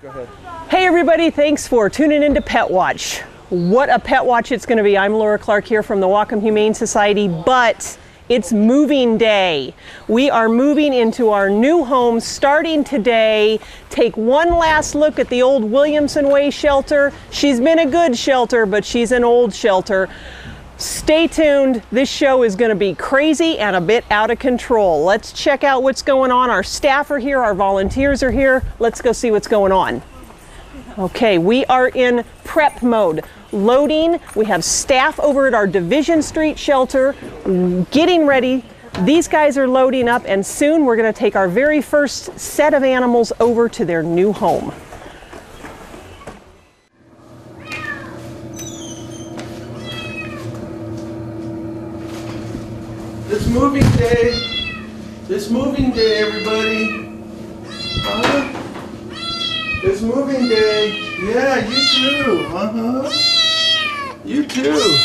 Go ahead. Hey everybody, thanks for tuning into PETwatch. What a PETwatch it's going to be. I'm Laura Clark here from the Whatcom Humane Society, but it's moving day. We are moving into our new home starting today. Take one last look at the old Williamson Way shelter. She's been a good shelter, but she's an old shelter. Stay tuned. This show is going to be crazy and a bit out of control. Let's check out what's going on. Our staff are here, our volunteers are here. Let's go see what's going on. Okay, we are in prep mode. Loading. We have staff over at our Division Street shelter getting ready. These guys are loading up, and soon we're going to take our very first set of animals over to their new home. It's moving day. It's moving day, everybody. It's moving day. Yeah, you too. You too.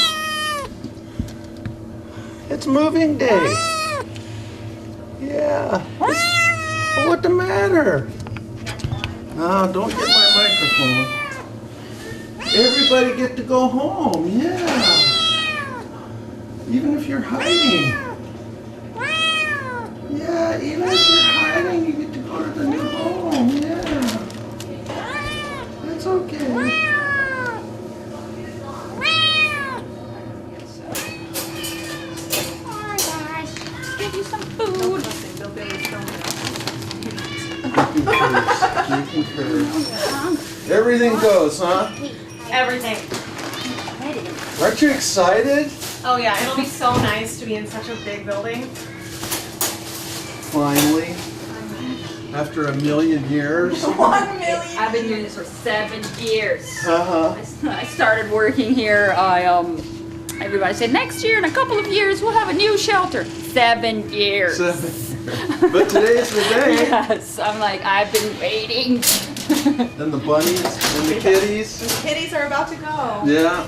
It's moving day. Yeah. What's the matter? Oh, don't get my microphone. Everybody get to go home. Yeah. Even if you're hiding. Yeah, even if you're hiding, you get to go to the new home. Yeah. That's okay. Give you some food. Everything goes, huh? Everything. Aren't you excited? Oh yeah, it'll be so nice to be in such a big building. Finally. After 1,000,000 years. 1 million. I've been doing this for 7 years. Uh-huh. I started working here. Everybody said next year in a couple of years we'll have a new shelter. 7 years. 7 years. But today's the day. Yes, I'm like I've been waiting. And the bunnies and the kitties. The kitties are about to go. Yeah.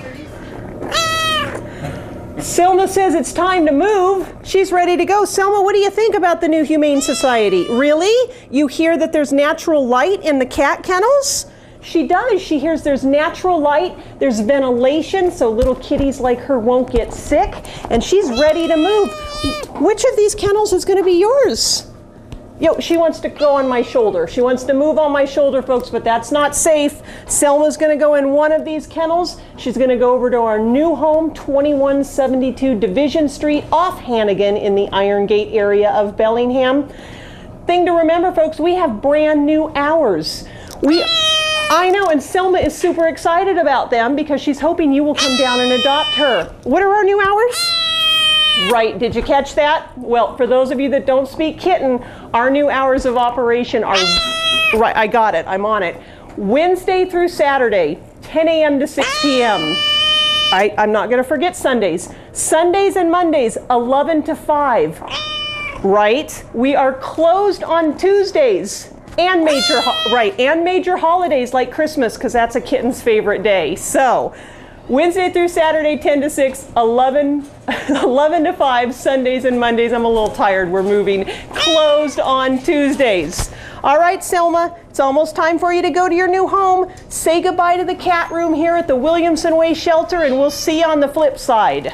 Selma says it's time to move. She's ready to go. Selma, what do you think about the new Humane Society? Really? You hear that there's natural light in the cat kennels? She does. She hears there's natural light, there's ventilation, so little kitties like her won't get sick, and she's ready to move. Which of these kennels is going to be yours? Yo, she wants to go on my shoulder. She wants to move on my shoulder, folks, but that's not safe. Selma's going to go in one of these kennels. She's going to go over to our new home, 2172 Division Street, off Hannigan in the Iron Gate area of Bellingham. Thing to remember, folks, we have brand new hours. I know, and Selma is super excited about them because she's hoping you will come down and adopt her. What are our new hours? Right, did you catch that? Well, for those of you that don't speak kitten, our new hours of operation are, right, I got it, I'm on it. Wednesday through Saturday, 10 a.m. to 6 p.m. I'm not gonna forget Sundays. Sundays and Mondays, 11 to 5. Right, we are closed on Tuesdays and major holidays like Christmas, because that's a kitten's favorite day. So, Wednesday through Saturday, 10 to 6, 11 to 5, Sundays and Mondays. I'm a little tired, we're moving. Closed on Tuesdays. All right, Selma, it's almost time for you to go to your new home. Say goodbye to the cat room here at the Williamson Way shelter, and we'll see you on the flip side.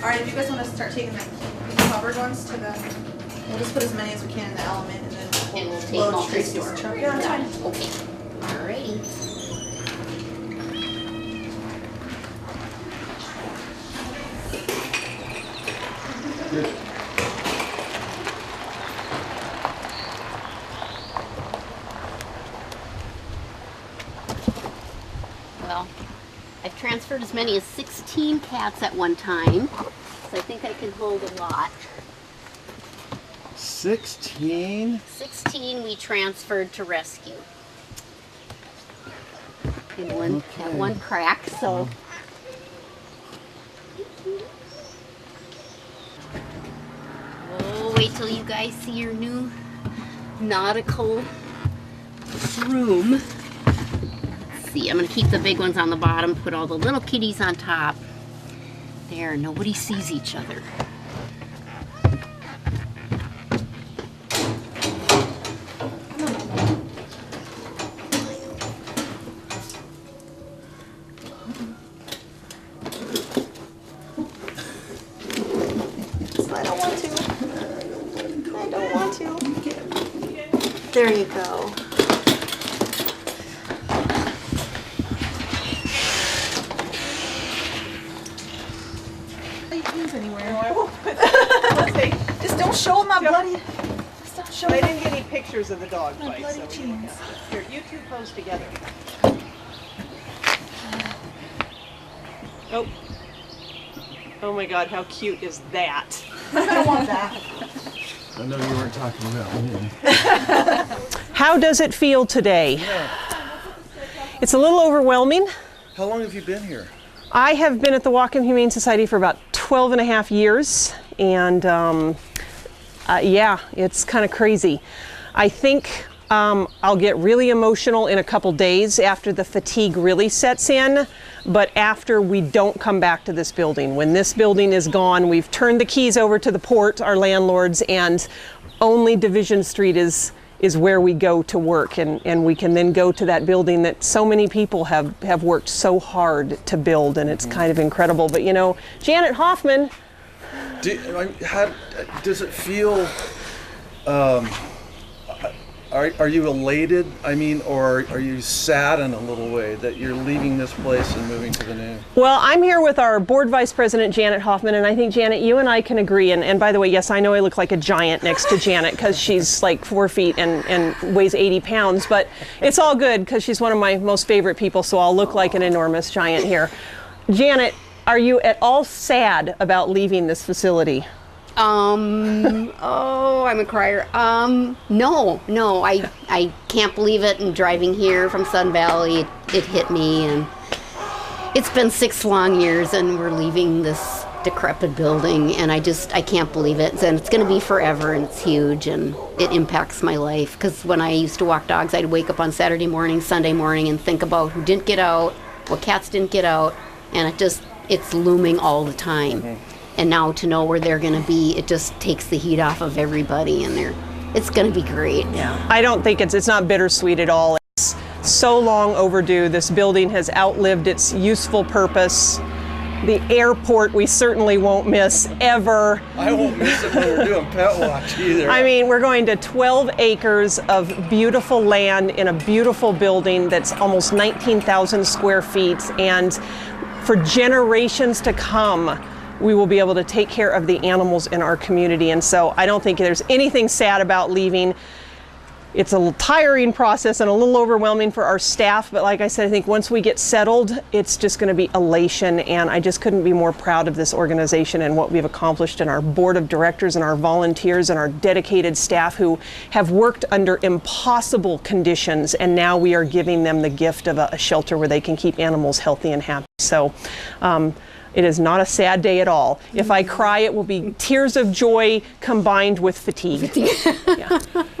Alright, if you guys want to start taking the covered ones to the, we'll just put as many as we can in the element and then And we'll take load them off Tracy's this door. truck. Yeah, that's fine. Okay. Alrighty. Good. Well, I've transferred as many as 16 cats at one time, so I think I can hold a lot. 16? 16 we transferred to rescue. In one, at one crack, so. Oh, wait till you guys see your new nautical room. Let's see, I'm gonna keep the big ones on the bottom, put all the little kitties on top. There, nobody sees each other. I don't want to. I don't want to. There you go. Anywhere. No, I won't put that. Just don't show my bloody. Just don't show. I didn't get any pictures of the dog fight. bloody So jeans. here, you two pose together. Oh. Oh my God, how cute is that? I don't want that. I know you weren't talking about me. How does it feel today? It's a little overwhelming. How long have you been here? I have been at the Whatcom Humane Society for about 12 and a half years, and yeah, it's kind of crazy. I think I'll get really emotional in a couple days after the fatigue really sets in, but after we don't come back to this building. When this building is gone, we've turned the keys over to the port, our landlords, and only Division Street is where we go to work, and we can then go to that building that so many people have worked so hard to build, and it's kind of incredible. But you know, Janet Hoffman. How does it feel? Are you elated? I mean, or are you sad in a little way that you're leaving this place and moving to the new? Well, I'm here with our board vice president, Janet Hoffman, and I think, Janet, you and I can agree, and by the way, yes, I know I look like a giant next to Janet because she's like 4 feet and weighs 80 pounds, but it's all good because she's one of my most favorite people, so I'll look like an enormous giant here. Janet, are you at all sad about leaving this facility? Oh, I'm a crier. No, I can't believe it. And driving here from Sun Valley, it hit me, and it's been 6 long years, and we're leaving this decrepit building, and I can't believe it. And it's going to be forever, and it's huge, and it impacts my life. Because when I used to walk dogs, I'd wake up on Saturday morning, Sunday morning, and think about who didn't get out, what cats didn't get out, and it's looming all the time. Mm-hmm. And now to know where they're going to be, it just takes the heat off of everybody, and it's going to be great. Yeah. I don't think it's not bittersweet at all. It's so long overdue. This building has outlived its useful purpose. The airport we certainly won't miss ever. I won't miss it when we're doing PETwatch either. I mean, we're going to 12 acres of beautiful land in a beautiful building that's almost 19,000 square feet, and for generations to come, we will be able to take care of the animals in our community. And so I don't think there's anything sad about leaving. It's a tiring process and a little overwhelming for our staff, but like I said, I think once we get settled, it's just going to be elation, and I just couldn't be more proud of this organization and what we've accomplished, and our board of directors and our volunteers and our dedicated staff who have worked under impossible conditions, and now we are giving them the gift of a shelter where they can keep animals healthy and happy. So it is not a sad day at all. If I cry, it will be tears of joy combined with fatigue. Yeah.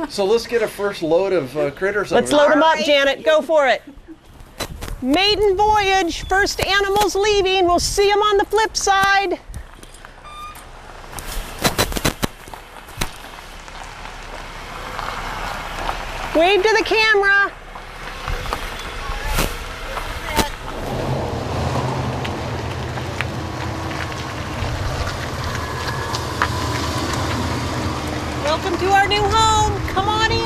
So let's get a first load of critters. Let's load them up, Janet. Go for it. Maiden voyage. First animals leaving. We'll see them on the flip side. Wave to the camera. Welcome to our new home. Come on in.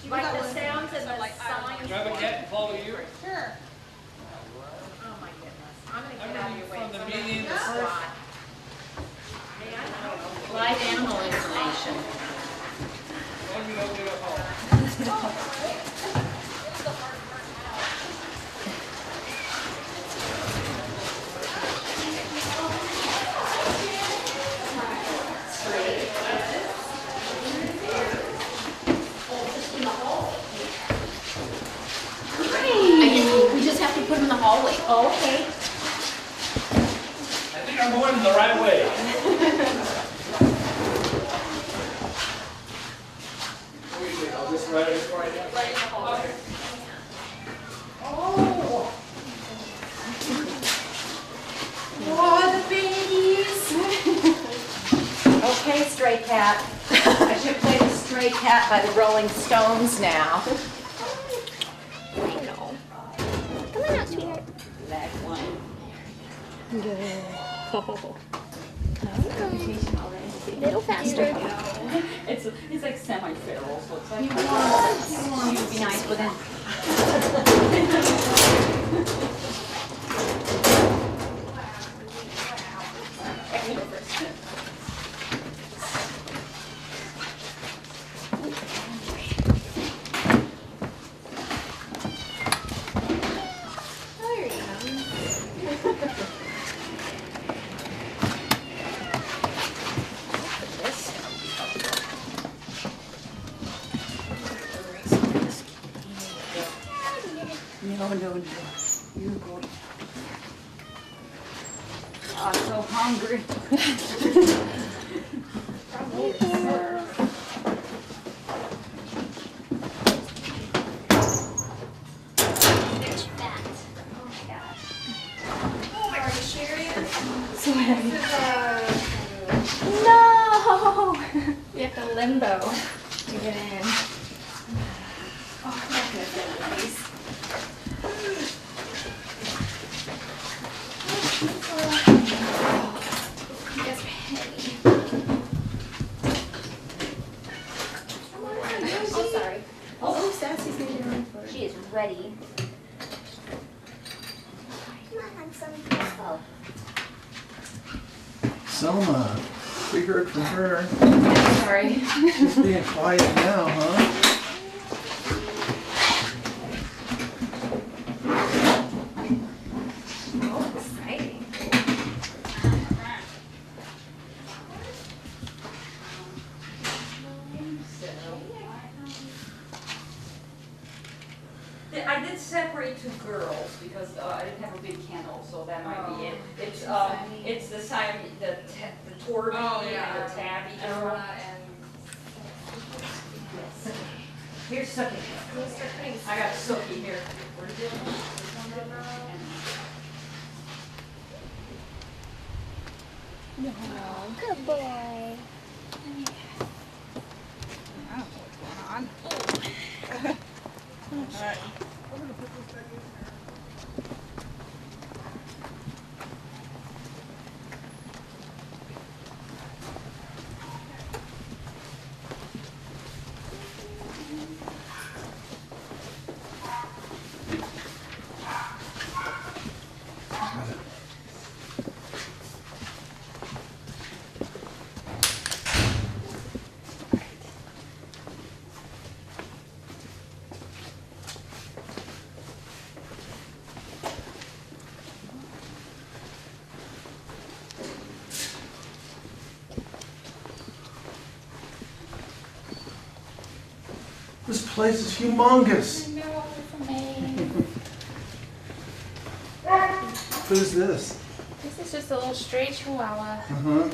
Like the sounds and the signs. Grab a cat and follow you. Sure. Oh my goodness. I'm gonna get out. I'm going the right way. I'll just write it right now. Oh, the babies. Okay, stray cat. I should play the Stray Cat by the Rolling Stones now. I know. Come on out, sweetheart. Black one. A little faster. It's like semi-feral, so it's like you'd be nice with him. There you go. No. You're good. I'm so hungry. No! You have to limbo to get in. Oh, my goodness. You guys are heavy. Oh, sorry. Oh, Sassy's gonna get on for it. She is ready. Come on, handsome. Oh. Selma, we heard from her. Sorry. She's being quiet now, huh? Oh, exciting. I did separate two girls because I didn't have a big kennel, so that might be it. It's the Siamese, the Torby and the Tabby girl. Here's Sookie. I got Sookie here. Oh, good boy. This place is humongous. No, it's amazing. Who's this? This is just a little stray chihuahua. Uh-huh.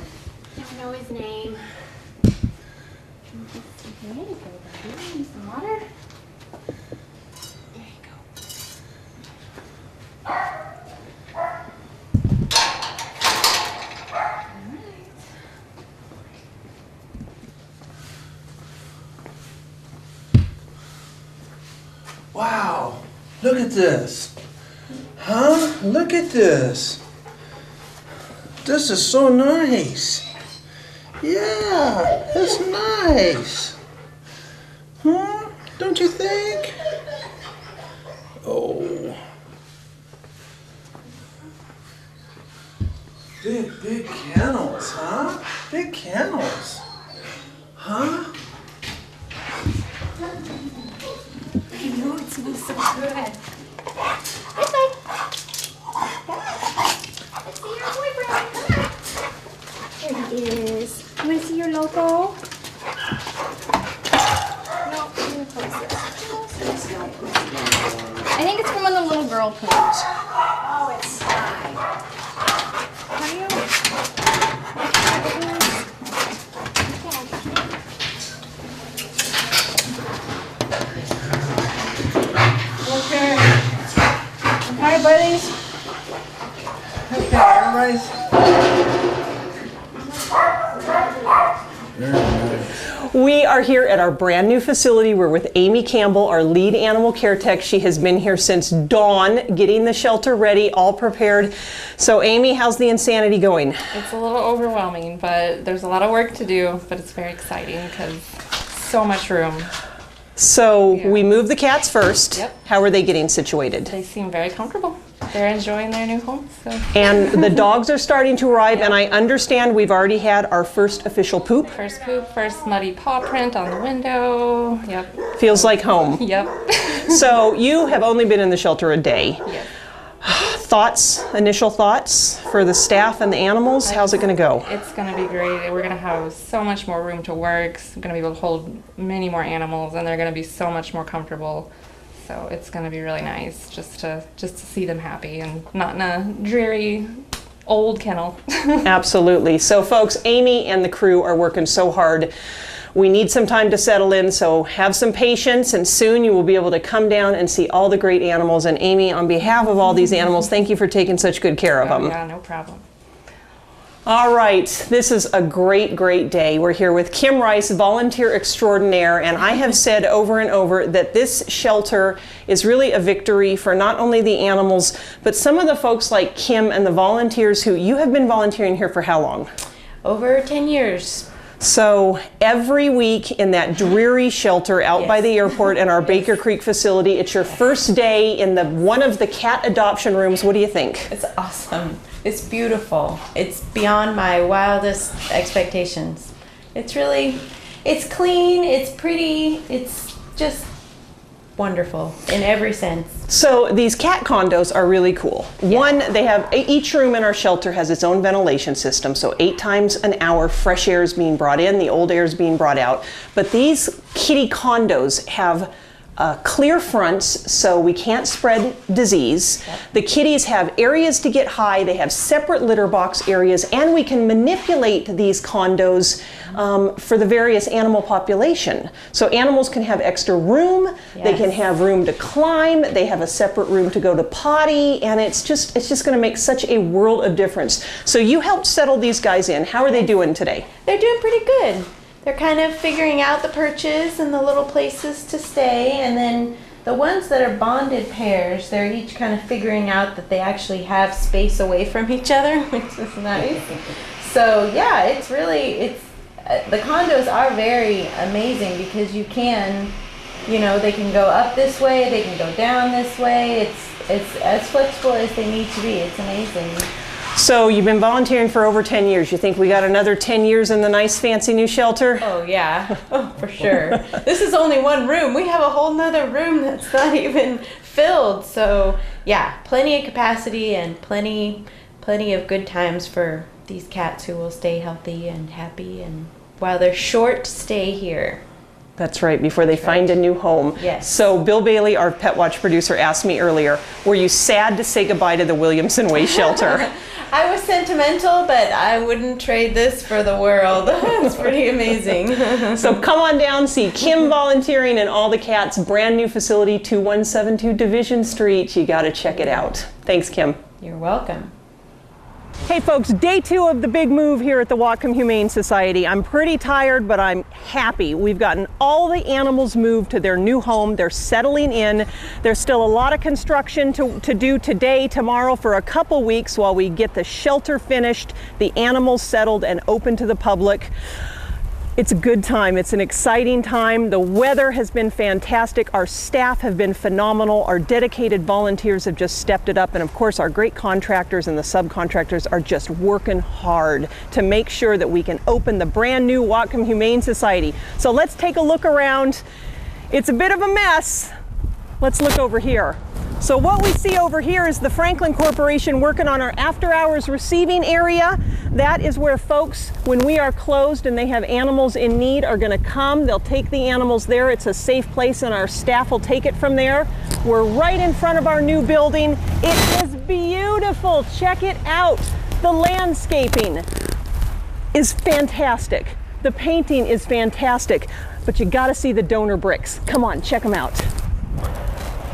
Don't know his name. There you go, buddy. Need some water? There you go. Wow, look at this. Huh? Look at this. This is so nice. Yeah, it's nice. Huh? Don't you think? Oh. Big kennels, huh? Big kennels. Huh? I know, it smells so good. This way. Let's see your boyfriend. Come on. There he is. You want to see your logo? No, I'm going to close this. I think it's from when the little girl pooped. Oh, it's time. Are you? guys? Very nice. We are here at our brand new facility. We're with Amy Campbell, our lead animal care tech. She has been here since dawn, getting the shelter ready, all prepared. So Amy, how's the insanity going? It's a little overwhelming, but there's a lot of work to do, but it's very exciting because so much room. So we moved the cats first. Yep. How are they getting situated? They seem very comfortable. They're enjoying their new home. So. And the dogs are starting to arrive, and I understand we've already had our first official poop. First poop, first muddy paw print on the window. Yep. Feels like home. Yep. So you have only been in the shelter a day. Yes. Thoughts, initial thoughts for the staff and the animals? How's it going to go? It's going to be great. We're going to have so much more room to work. We're going to be able to hold many more animals, and they're going to be so much more comfortable. So it's going to be really nice just to see them happy and not in a dreary old kennel. Absolutely. So folks, Amy and the crew are working so hard. We need some time to settle in, so have some patience, and soon you will be able to come down and see all the great animals. And Amy, on behalf of all these animals, thank you for taking such good care of them. Yeah, no problem. All right, this is a great, great day. We're here with Kim Rice, volunteer extraordinaire, and I have said over and over that this shelter is really a victory for not only the animals, but some of the folks like Kim and the volunteers who, you have been volunteering here for how long? Over 10 years. So every week in that dreary shelter out by the airport in our Baker Creek facility, it's your first day in one of the cat adoption rooms. What do you think? It's awesome. It's beautiful. It's beyond my wildest expectations. It's clean, it's pretty, it's just wonderful in every sense. So these cat condos are really cool. Yeah. One, they have, each room in our shelter has its own ventilation system. So 8 times an hour, fresh air is being brought in, the old air is being brought out. But these kitty condos have clear fronts, so we can't spread disease. Yep. The kitties have areas to get high, they have separate litter box areas, and we can manipulate these condos for the various animal population. So animals can have extra room, they can have room to climb, they have a separate room to go to potty, and it's just going to make such a world of difference. So you helped settle these guys in. How are they doing today? They're doing pretty good. They're kind of figuring out the perches and the little places to stay, and then the ones that are bonded pairs, they're each kind of figuring out that they actually have space away from each other, which is nice. So yeah, the condos are very amazing because you can, they can go up this way, they can go down this way. It's as flexible as they need to be. It's amazing. So you've been volunteering for over 10 years. You think we got another 10 years in the nice fancy new shelter? Oh yeah, for sure. This is only one room. We have a whole nother room that's not even filled. So yeah, plenty of capacity and plenty of good times for these cats who will stay healthy and happy and while they're short stay here. That's right, before they find a new home. Yes. So Bill Bailey, our PETwatch producer, asked me earlier, were you sad to say goodbye to the Williamson Way shelter? I was sentimental, but I wouldn't trade this for the world. It's pretty amazing. So come on down, see Kim volunteering and all the cats, brand new facility, 2172 Division Street. You got to check it out. Thanks, Kim. You're welcome. Hey folks, day 2 of the big move here at the Whatcom Humane Society. I'm pretty tired, but I'm happy. We've gotten all the animals moved to their new home. They're settling in. There's still a lot of construction to do today, tomorrow, for a couple weeks while we get the shelter finished, the animals settled and open to the public. It's a good time. It's an exciting time. The weather has been fantastic. Our staff have been phenomenal. Our dedicated volunteers have just stepped it up. And of course, our great contractors and the subcontractors are just working hard to make sure that we can open the brand new Whatcom Humane Society. So let's take a look around. It's a bit of a mess. Let's look over here. So what we see over here is the Franklin Corporation working on our after-hours receiving area. That is where folks, when we are closed and they have animals in need, are going to come. They'll take the animals there. It's a safe place and our staff will take it from there. We're right in front of our new building. It is beautiful. Check it out. The landscaping is fantastic. The painting is fantastic. But you got to see the donor bricks. Come on, check them out.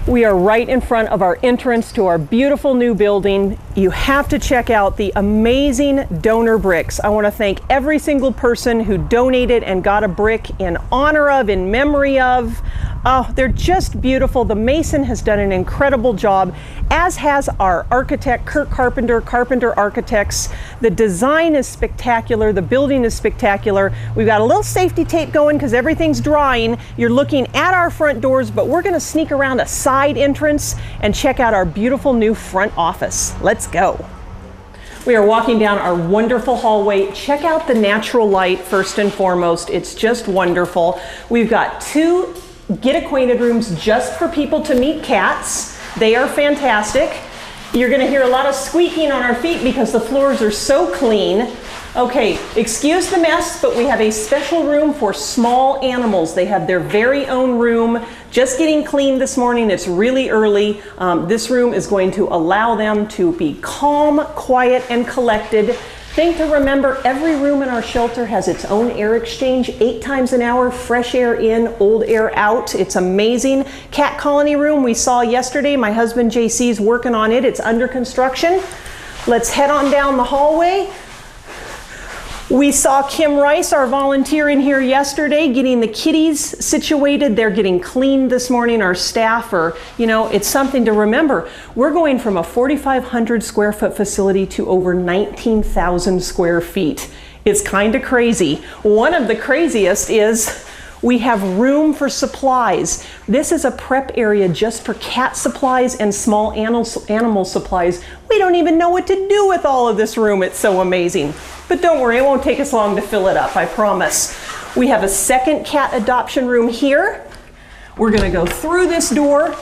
We are right in front of our entrance to our beautiful new building. You have to check out the amazing donor bricks. I want to thank every single person who donated and got a brick in honor of, in memory of. Oh, they're just beautiful. The mason has done an incredible job, as has our architect, Kurt Carpenter, Carpenter Architects. The design is spectacular. The building is spectacular. We've got a little safety tape going because everything's drying. You're looking at our front doors, but we're going to sneak around a side entrance and check out our beautiful new front office. Let's go. We are walking down our wonderful hallway. Check out the natural light first and foremost. It's just wonderful. We've got 2 get acquainted rooms just for people to meet cats. They are fantastic. You're going to hear a lot of squeaking on our feet because the floors are so clean. Okay, excuse the mess, but we have a special room for small animals. They have their very own room. Just getting cleaned this morning. It's really early. This room is going to allow them to be calm, quiet, and collected. Thing to remember, every room in our shelter has its own air exchange, 8 times an hour, fresh air in, old air out. It's amazing. Cat colony room we saw yesterday. My husband JC's working on it. It's under construction. Let's head on down the hallway. We saw Kim Rice, our volunteer, in here yesterday getting the kitties situated. They're getting cleaned this morning. Our staff are, it's something to remember. We're going from a 4,500 square foot facility to over 19,000 square feet. It's kind of crazy. One of the craziest is we have room for supplies. This is a prep area just for cat supplies and small animal supplies. We don't even know what to do with all of this room. It's so amazing. But don't worry, it won't take us long to fill it up, I promise. We have a second cat adoption room here. We're gonna go through this door.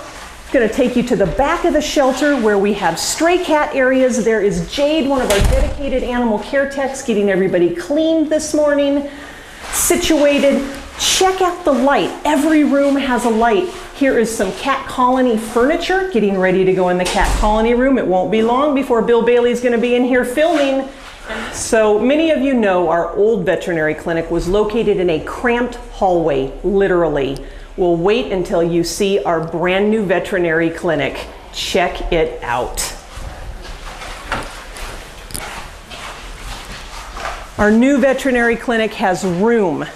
Gonna take you to the back of the shelter where we have stray cat areas. There is Jade, one of our dedicated animal care techs, getting everybody cleaned this morning, situated. Check out the light. Every room has a light. Here is some cat colony furniture, getting ready to go in the cat colony room. It won't be long before Bill Bailey's gonna be in here filming. So many of you know our old veterinary clinic was located in a cramped hallway, literally. We'll wait until you see our brand new veterinary clinic. Check it out. Our new veterinary clinic has room.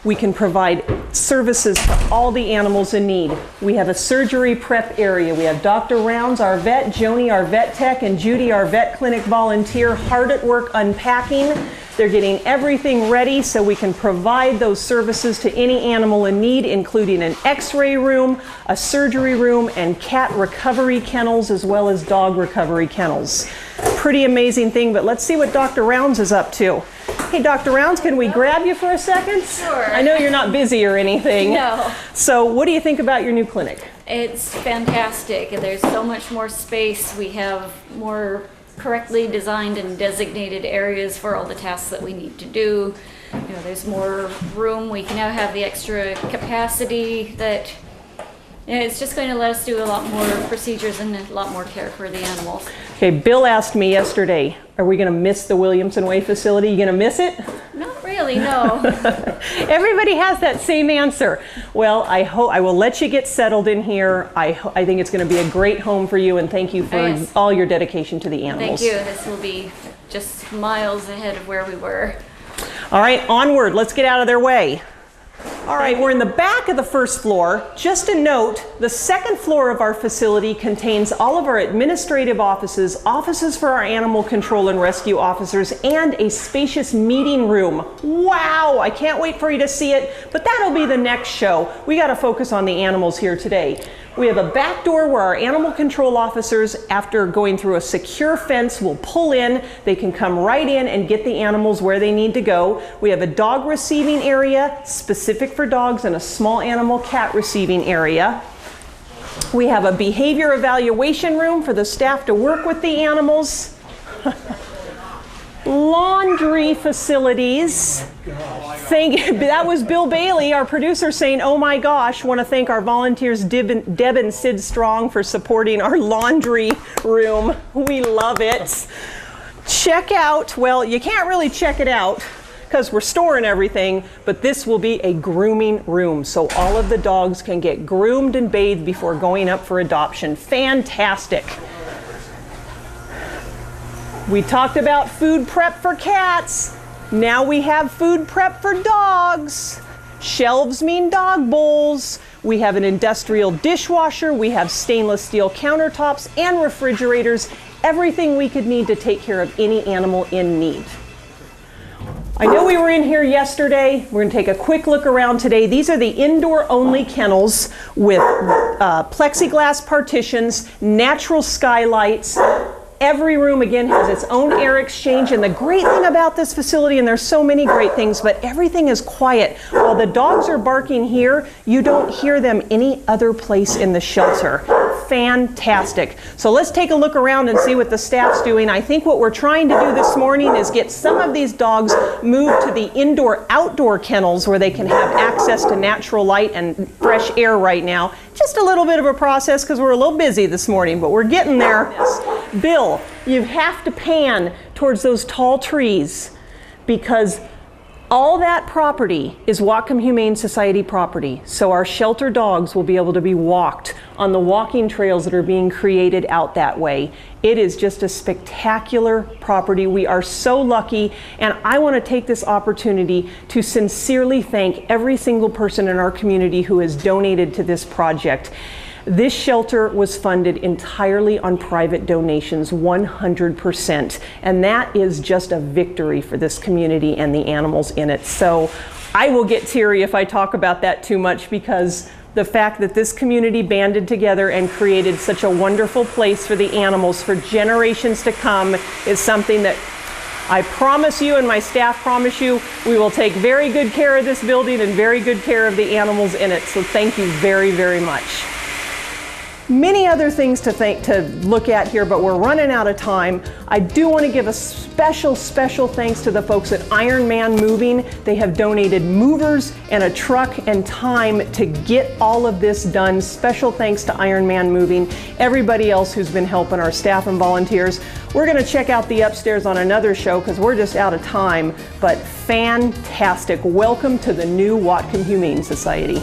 We can provide services for all the animals in need. We have a surgery prep area. We have Dr. Rounds, our vet, Joni, our vet tech, and Judy, our vet clinic volunteer, hard at work unpacking. They're getting everything ready so we can provide those services to any animal in need, including an x-ray room, a surgery room, and cat recovery kennels, as well as dog recovery kennels. Pretty amazing thing, but let's see what Dr. Rounds is up to. Hey, Dr. Rounds, can we grab you for a second? Sure. I know you're not busy or anything. No. So what do you think about your new clinic? It's fantastic. There's so much more space. We have more correctly designed and designated areas for all the tasks that we need to do. There's more room. We can now have the extra capacity that it's just going to let us do a lot more procedures and a lot more care for the animals. Okay, Bill asked me yesterday, are we going to miss the Williamson Way facility? You going to miss it? Not really, no. Everybody has that same answer. Well, I hope I will let you get settled in here. I think it's going to be a great home for you, and thank you for all your dedication to the animals. Thank you. This will be just miles ahead of where we were. All right, onward. Let's get out of their way. All right, we're in the back of the first floor. Just a note, the second floor of our facility contains all of our administrative offices, offices for our animal control and rescue officers, and a spacious meeting room. Wow, I can't wait for you to see it, but that'll be the next show. We got to focus on the animals here today. We have a back door where our animal control officers, after going through a secure fence, will pull in. They can come right in and get the animals where they need to go. We have a dog receiving area specific for dogs and a small animal cat receiving area. We have a behavior evaluation room for the staff to work with the animals. Laundry facilities. That was Bill Bailey, our producer, saying, oh my gosh. Want to thank our volunteers, Deb and Sid Strong, for supporting our laundry room. We love it. Check out, well, you can't really check it out because we're storing everything, but this will be a grooming room. So all of the dogs can get groomed and bathed before going up for adoption. Fantastic. We talked about food prep for cats. Now we have food prep for dogs. Shelves mean dog bowls. We have an industrial dishwasher. We have stainless steel countertops and refrigerators. Everything we could need to take care of any animal in need. I know we were in here yesterday. We're going to take a quick look around today. These are the indoor-only kennels with plexiglass partitions, natural skylights. Every room, again, has its own air exchange, and the great thing about this facility, and there's so many great things, but everything is quiet. While the dogs are barking here, you don't hear them any other place in the shelter. Fantastic. So let's take a look around and see what the staff's doing. I think what we're trying to do this morning is get some of these dogs moved to the indoor-outdoor kennels where they can have access to natural light and fresh air right now. Just a little bit of a process because we're a little busy this morning, but we're getting there. Bill, you have to pan towards those tall trees because all that property is Whatcom Humane Society property. So our shelter dogs will be able to be walked on the walking trails that are being created out that way. It is just a spectacular property. We are so lucky, and I want to take this opportunity to sincerely thank every single person in our community who has donated to this project. This shelter was funded entirely on private donations, 100%. And that is just a victory for this community and the animals in it. So I will get teary if I talk about that too much, because the fact that this community banded together and created such a wonderful place for the animals for generations to come is something that I promise you, and my staff promise you, we will take very good care of this building and very good care of the animals in it. So thank you very, very much. Many other things to look at here, but we're running out of time. I do want to give a special thanks to the folks at Iron Man Moving. They have donated movers and a truck and time to get all of this done. Special thanks to Iron Man Moving. Everybody else who's been helping, our staff and volunteers. We're going to check out the upstairs on another show because we're just out of time, but fantastic. Welcome to the new Whatcom Humane Society.